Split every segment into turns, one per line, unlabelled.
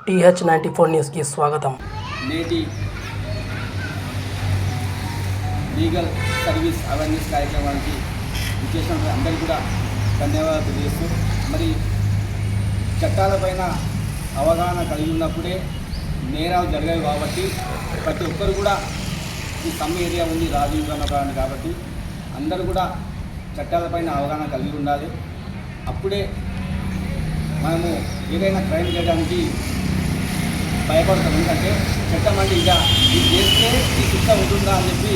TH94 న్యూస్కి స్వాగతం.
నేటి లీగల్ సర్వీస్ అవేర్నెస్ కార్యక్రమానికి విచ్చేసిన అందరికీ కూడా ధన్యవాదాలు తెలియజేస్తూ, మరి చట్టాలపైన అవగాహన కలిగి ఉన్నప్పుడే నేరాలు జరిగాయి కాబట్టి ప్రతి ఒక్కరు కూడా ఈ సమ్ ఏరియా ఉంది రాజీవ్ గాంధీ కాబట్టి అందరూ కూడా చట్టాలపైన అవగాహన కలిగి ఉండాలి. అప్పుడే మనము ఏదైనా క్రైమ్ చేయడానికి భయపడతాం. ఎందుకంటే చట్టం అంటే ఇక ఇది చేస్తే ఈ శిక్ష ఉంటుందా అని చెప్పి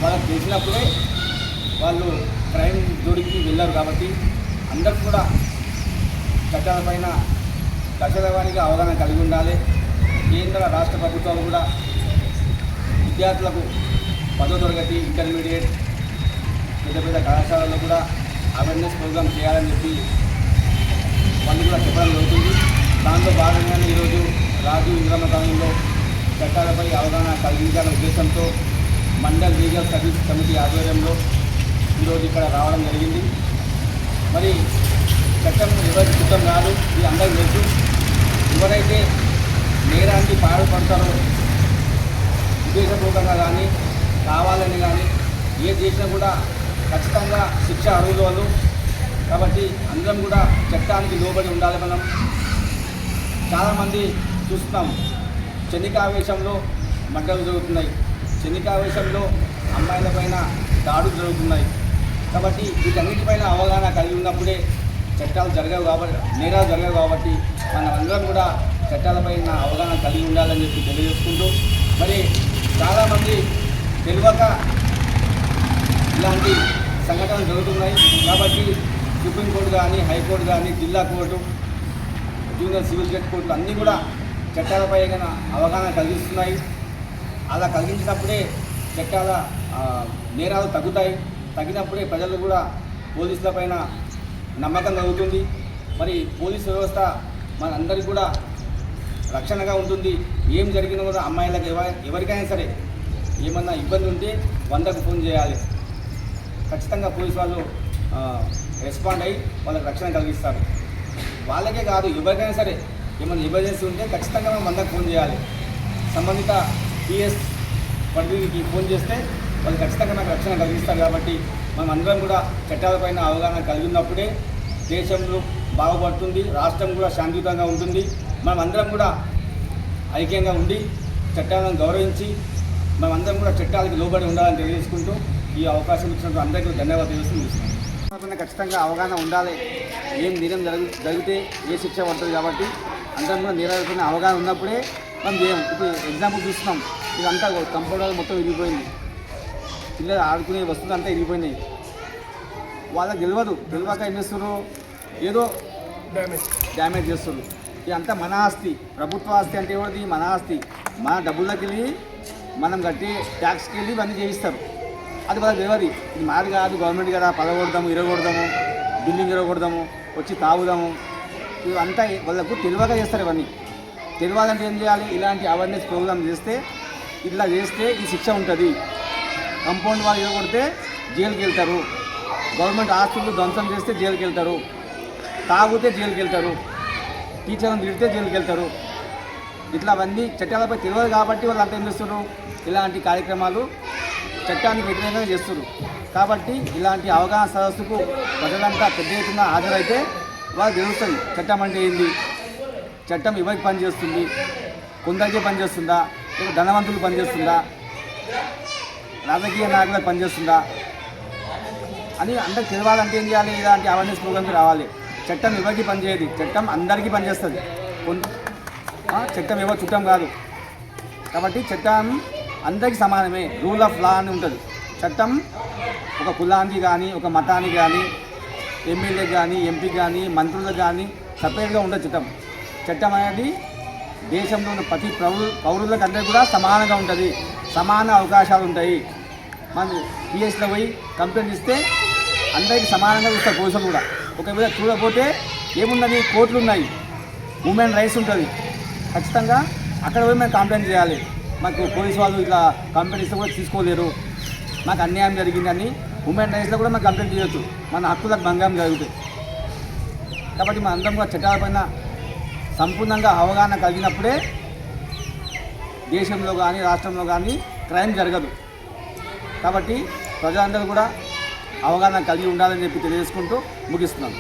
వాళ్ళకి తెలిసినప్పుడే వాళ్ళు క్రైమ్ జోడికి వెళ్ళారు. కాబట్టి అందరూ కూడా చట్టాలపైన దశలవారీగా అవగాహన కలిగి ఉండాలి. కేంద్ర రాష్ట్ర ప్రభుత్వాలు కూడా విద్యార్థులకు 10వ తరగతి ఇంటర్మీడియట్ పెద్ద పెద్ద కళాశాలలో కూడా అవేర్నెస్ ప్రోగ్రామ్ చేయాలని చెప్పి వాళ్ళు కూడా చెప్పడం జరుగుతుంది. దాంట్లో భాగంగానే ఈరోజు రాజు ఇంద్రమ్మ కాలనీలో చట్టాలపై అవగాహన కలిగించాలనే ఉద్దేశంతో మండల్ లీగల్ సర్వీస్ కమిటీ ఆధ్వర్యంలో ఈరోజు ఇక్కడ రావడం జరిగింది. మరి చట్టం ఎవరి చట్టం కాదు, ఇది అందరికీ తెలుసు. ఎవరైతే నేరానికి పాల్పడతారో ఉద్దేశపూర్వకంగా కానీ కావాలని కానీ ఏ చేసినా కూడా ఖచ్చితంగా శిక్ష అర్హులు వాళ్ళు. కాబట్టి అందరం కూడా చట్టానికి లోబడి ఉండాలి. మనం చాలామంది చూస్తున్నాం, క్షణికావేశంలో మడ్డలు జరుగుతున్నాయి, క్షణికావేశంలో అమ్మాయిల పైన దాడులు జరుగుతున్నాయి. కాబట్టి వీటన్నిటిపైన అవగాహన కలిగి ఉన్నప్పుడే చట్టాలు జరగవు కాబట్టి నేరాలు జరగవు కాబట్టి మనం అందరం కూడా చట్టాలపైన అవగాహన కలిగి ఉండాలని చెప్పి తెలియజేసుకుంటూ, మరి చాలామంది తెలియక ఇలాంటి సంఘటనలు జరుగుతున్నాయి. కాబట్టి సుప్రీంకోర్టు కానీ, హైకోర్టు కానీ, జిల్లా కోర్టు, జూనియర్ సివిల్ జడ్జి కోర్టులు అన్నీ కూడా చట్టాలపై అవగాహన కలిగిస్తున్నాయి. అలా కలిగించినప్పుడే చట్టాల నేరాలు తగ్గుతాయి. తగ్గినప్పుడే ప్రజలు కూడా పోలీసుల పైన నమ్మకం కలుగుతుంది. మరి పోలీసు వ్యవస్థ మనందరికీ కూడా రక్షణగా ఉంటుంది. ఏం జరిగినా కూడా అమ్మాయిలకు ఎవరికైనా సరే ఏమన్నా ఇబ్బంది ఉంటే 100కు ఫోన్ చేయాలి. ఖచ్చితంగా పోలీసు వాళ్ళు రెస్పాండ్ అయ్యి వాళ్ళకి రక్షణ కలిగిస్తారు. వాళ్ళకే కాదు, ఎవరికైనా సరే ఏమైనా ఎమర్జెన్సీ ఉంటే ఖచ్చితంగా మనం 100కు ఫోన్ చేయాలి. సంబంధిత PS పరిధికి ఫోన్ చేస్తే వాళ్ళు ఖచ్చితంగా మనకు రక్షణ కలిగిస్తారు. కాబట్టి మనం అందరం కూడా చట్టాలపైన అవగాహన కలిగి ఉన్నప్పుడే దేశంలో బాగుపడుతుంది, రాష్ట్రం కూడా శాంతియుతంగా ఉంటుంది. మనం అందరం కూడా ఐక్యంగా ఉండి చట్టాలను గౌరవించి మనం అందరం కూడా చట్టాలకు లోబడి ఉండాలని తెలియజేసుకుంటూ ఈ అవకాశం ఇచ్చినట్టు అందరికీ ధన్యవాదాలు తెలుస్తున్నాను. ఖచ్చితంగా అవగాహన ఉండాలి. ఏం నేరం జరిగితే ఏ శిక్ష పడుతుంది కాబట్టి అందరం కూడా నేరాలపైన అవగాహన ఉన్నప్పుడే మనం చేయం. ఇప్పుడు ఎగ్జాంపుల్ చూస్తున్నాం, ఇదంతా కంపౌండర్ మొత్తం విరిగిపోయింది, పిల్లలు ఆడుకునే వస్తువులు అంతా విరిగిపోయినాయి. వాళ్ళకి తెలియక ఏం చేస్తున్నారు, ఏదో డ్యామేజ్ చేస్తున్నారు. ఇదంతా మన ఆస్తి, ప్రభుత్వ ఆస్తి అంటే ఏమిటి, మన ఆస్తి. మన డబ్బుల్లోకి వెళ్ళి మనం కట్టి ట్యాక్స్కి వెళ్ళి ఇవన్నీ చేయిస్తారు. అది వాళ్ళకి తెలియదు. ఇది మాది కాదు, గవర్నమెంట్ కదా, పదగొడదాము, ఇరగొడదాము, బిల్డింగ్ ఇరగొడదాము, వచ్చి తాగుదాము, ఇవంతా వాళ్ళకు తెలియక చేస్తారు. ఇవన్నీ తెలియాలంటే ఏం చేయాలి, ఇలాంటి అవేర్నెస్ ప్రోగ్రామ్ చేస్తే, ఇట్లా చేస్తే ఈ శిక్ష ఉంటుంది. కంపౌండ్ వాళ్ళు ఇరగొడితే జైలుకి వెళ్తారు, గవర్నమెంట్ ఆస్తులు ధ్వంసం చేస్తే జైలుకి వెళ్తారు, తాగితే జైలుకి వెళ్తారు, టీచర్లను తిడితే జైలుకి వెళ్తారు. ఇట్లా అవన్నీ చట్టాలపై తెలియదు కాబట్టి వాళ్ళు అంతా ఏం చేస్తున్నారు, ఇలాంటి కార్యక్రమాలు చట్టానికి వ్యతిరేకంగా చేస్తున్నారు. కాబట్టి ఇలాంటి అవగాహన సదస్సుకు ప్రజలంతా పెద్ద ఎత్తున హాజరైతే వాళ్ళు తెలుస్తుంది చట్టం అంటే ఏంది, చట్టం ఎవరికి పనిచేస్తుంది, కొందరికి పనిచేస్తుందా, ధనవంతులు పనిచేస్తుందా, రాజకీయ నాయకులకు పనిచేస్తుందా అని అందరికి తెలియాలంటే ఏం చేయాలి, ఇలాంటి అవేర్నెస్ ప్రోగ్రామ్కి రావాలి. చట్టం ఎవరికి పనిచేయదు, చట్టం అందరికీ పనిచేస్తుంది. చట్టం ఎవరు చుట్టం కాదు. కాబట్టి చట్టం అందరికీ సమానమే, రూల్ ఆఫ్ లా అని ఉంటుంది. చట్టం ఒక కులానికి కానీ, ఒక మతానికి కానీ, ఎమ్మెల్యేకి కానీ, ఎంపీకి కానీ, మంత్రులకు కానీ సపరేట్గా ఉండదు చట్టం. చట్టం అనేది దేశంలో ఉన్న ప్రతి పౌరులకు అందరికీ కూడా సమానంగా ఉంటుంది, సమాన అవకాశాలు ఉంటాయి. మనం PSలో పోయి కంప్లైంట్ ఇస్తే అందరికీ సమానంగా చూస్తారు పోలీసులు కూడా. ఒకవేళ చూడకపోతే ఏమున్నది, కోర్టులు ఉన్నాయి, ఉమెన్ రైట్స్ ఉంటుంది. ఖచ్చితంగా అక్కడ పోయి మేము కంప్లైంట్ చేయాలి. మాకు పోలీసు వాళ్ళు ఇట్లా కంప్లైంట్ ఇస్తే కూడా తీసుకోలేరు, మాకు అన్యాయం జరిగిందని ఉమెన్ రైట్స్లో కూడా మనం కంప్లైంట్ చేయొచ్చు. మన హక్కులకు భంగం జరుగుతాయి. కాబట్టి మన అందరం కూడా చట్టాలపైన సంపూర్ణంగా అవగాహన కలిగినప్పుడే దేశంలో కానీ రాష్ట్రంలో కానీ క్రైమ్ జరగదు. కాబట్టి ప్రజలందరూ కూడా అవగాహన కలిగి ఉండాలని చెప్పి తెలియజేసుకుంటూ ముగిస్తున్నాను.